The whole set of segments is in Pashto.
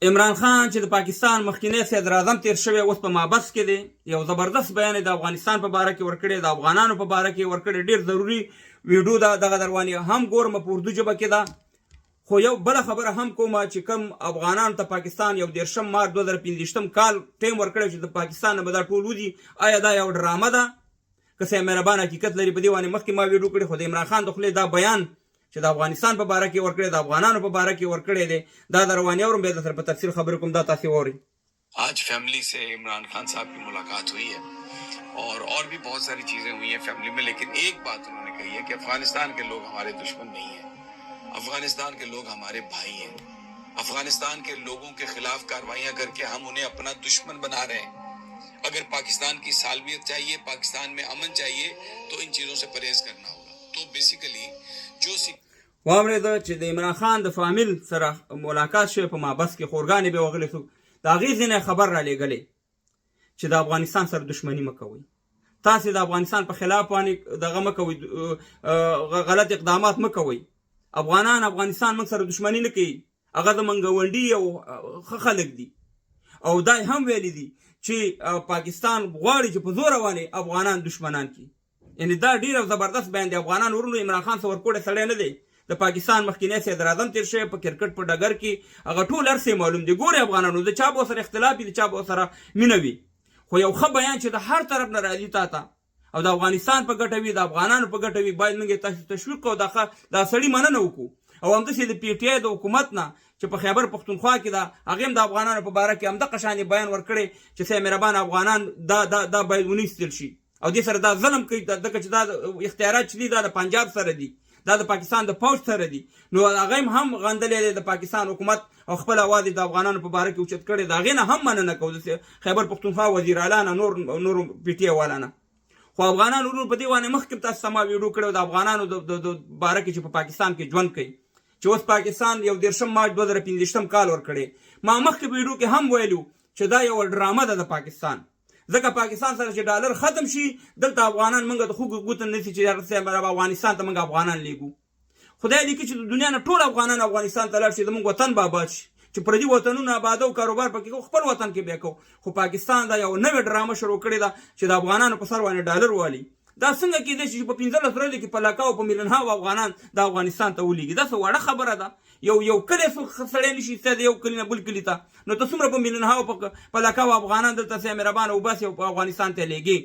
عمران خان چې د پاکستان مخکنی صدر اعظم تیر شوی اوس په مابس کې دی یو زبردست بیان د افغانستان په باره کې ورکړی د افغانانو په باره کې ورکړی ډیر ضروری ویډیو دا دغه دروانی هم ګورم په اردو ژبه کې ده خو یو بل خبره هم کومه چې کم افغانان ته پاکستان یو 13 مارچ 2015 کال ټیم ورکړی چې د پاکستان نه به دا ټول وځي آیا دا یو ډرامه ده که څه مهربان حقیقت لري په دې باندې مخکې ما ویډیو کړی خو د عمران خان د خولې دا بیان چې د افغانستان په باره کې ورکړی د افغانانو په باره کې ورکړی دی دا د رواني اورم بیا سره په تفصیل خبرې کوم دا تاسو ووري आज फैमिली से इमरान खान साहब की मुलाकात हुई है और भी बहुत सारी चीजें हुई हैं फैमिली में लेकिन एक बात उन्होंने कही है कि अफगानिस्तान के लोग हमारे दुश्मन नहीं हैं अफगानिस्तान के लोग हमारे भाई हैं अफगानिस्तान के लोगों के खिलाफ कार्रवाइयां करके हम उन्हें अपना दुश्मन बना रहे हैं अगर पाकिस्तान की सालमियत चाहिए पाकिस्तान में अमन चाहिए तो इन चीजों से परहेज करना होगा तो बेसिकली जो واورېده چې د عمران خان د فامیل سره ملاقات شوی په مابس کې خورګانې به وغلی څوک د هغې ځینې خبر را لېږلی چې د افغانستان سره دښمني مه کوئ تاسې د افغانستان په خلاف باندې دغه مه کوئ غلط اقدامات مه کوئ افغانان افغانستان موږ سره دښمني نه کوي هغه زموږ ګاونډي او ښه خلک دي او دا هم ویلی دي چې پاکستان غواړي چې په زوره باندې افغانان دښمنان کړي یعنې دا ډېر زبردست بیان دی افغانان ورونو عمران خان څه ورکوړی سړی نه دی د پاکستان مخکنی صدر اعظم تیر شوی په کرکټ په ډګر کې هغه ټول هر څه معلوم دي ګوري افغانانو د چا به سره اختلاف د چا به سره مینه وي خو یو ښه بیان چې د هر طرف نه راځي تا ته او د افغانستان په ګټه وي د افغانانو په ګټه وي باید موږ تاسو تشویق کوو دا سړي مننه وکړو او همداسې د پی ټی آی د حکومت نه چې په خیبر پښتونخوا کې دا هغې هم د افغانانو په باره کې همدغه شانې بیان ورکړی چې څه مهربان افغانان دا باید ونیستل شي او دې سره دا ظلم کوي ځکه چې دا اختیارات چې دي دا د پنجاب سره دي دا د پاکستان د فوج سره دي نو هغه هم غندلې دی د پاکستان حکومت او خپل اواز د افغانانو په باره کې اوچت کړی د هغې نه هم مننه کوو خیبر پښتونخوا وزیر اعلی نه نور پی ټي آی والا نه خو افغانان ورونو په دې باندې مخکې تاسو سما ویډیو کړی د افغانانو د باره کې چې په پاکستان کې ژوند کوي چې اوس پاکستان یو 13 مارچ 2015 کال ورکړی ما مخکې ویډیو کې هم ویلو چې دا یو ډرامه ده د پاکستان ځکه پاکستان سره چې ډالر ختم شي دلته افغانان موږ د خوږ ګوته نه سي چې افغانستان ته موږ افغانان لیږو خدای دې کړي چې د دنیا نه ټول افغانان افغانستان ته لاړ شي زموږ وطن به آباد شي چې پردي وطنونه آباده او کاروبار پکې خپل وطن کې بیا کوو خو پاکستان دا یو نوې ډرامه شروع کړې ده چې د افغانانو په سر باندې ډالر والي دا څنګه کېدای شي چې په 15 ورځو کې په لاکاو په میلیونهاو افغانان د افغانستان ته ولیږي دا څه وړه خبره ده یو کلی سړی نشي د یو کلي نه بل کلي ته نو ته څومره په میلیونهاو په لاکاو افغانان دلته څه مهربانه وباسي او په افغانستان ته لیږي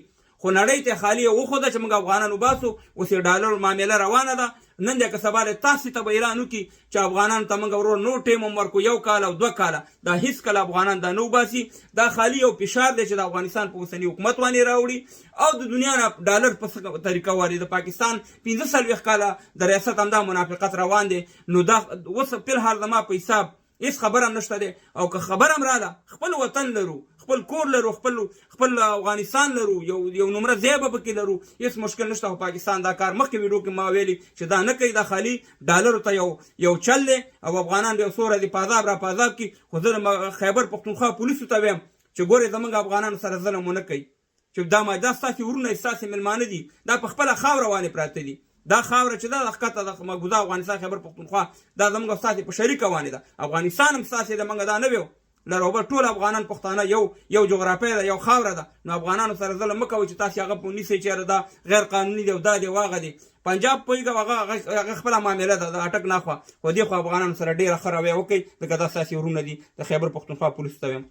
خو نړۍ ته خالي وښوده چې موږ افغانان وباسو اوس یې ډالر معامله روانه ده نن دی که سبا تاسې ته به اعلان وکړي چې افغانانو ته موږ ورور نور ټیم هم ورکو 1 کال او 2 کاله دا هیڅ کله افغانان دا نه وباسي دا خالي یو فشار دی چې د افغانستان په اوسني حکومت باندې راوړي او د دنیا نه ډالر په څه طریقه والي د پاکستان 15 کاله د ریاست همدا منافقت روان دی نو دا اوس فلحال زما په حساب هیڅ خبره هم نشته دی او که خبره هم راله خپل وطن لرو خپل کور لرو خپل افغانستان لرو یو نمره ځای به پکې لرو هیڅ مشکل نشته خو پاکستان دا کار مخکې ویډیو کې ما ویلي چې دا نه کوي دا خالي ډالرو ته یو چل دی او افغانان به یو څو ورځې په عذاب را په عذاب کړي خو زه خیبر پښتونخوا پولیسو ته وایم چې ګورې زموږ افغانانو سره ظلم ونه کوي چې دا ستاسې ورونه ستاسې میلمانه دي دا په خپله خاوره باندې پراته دي دا خاوره چې دا د ښکته د مګوزا افغانستان خیبر پښتونخوا دا زموږ ستاسې په شریکه باندې ده افغانستان هم ستاسې د موږ دا نه ویو لروبر ټول افغانان پښتانه یو جغرافیه ده یو خاوره ده نو افغانانو سره ظلم مه کوئ چې تاسې هغه په نیسئ چې دا غیر قانوني دی او دا دی واغه دی پنجاب پوهېږه هغه خپله معامله ده د اټک ناخوا خو دې خو افغانانو سره ډېره ښه رویه وکړئ ځکه دا ستاسې ورونه دي د خیبر پښتونخوا پولیسو ته وایم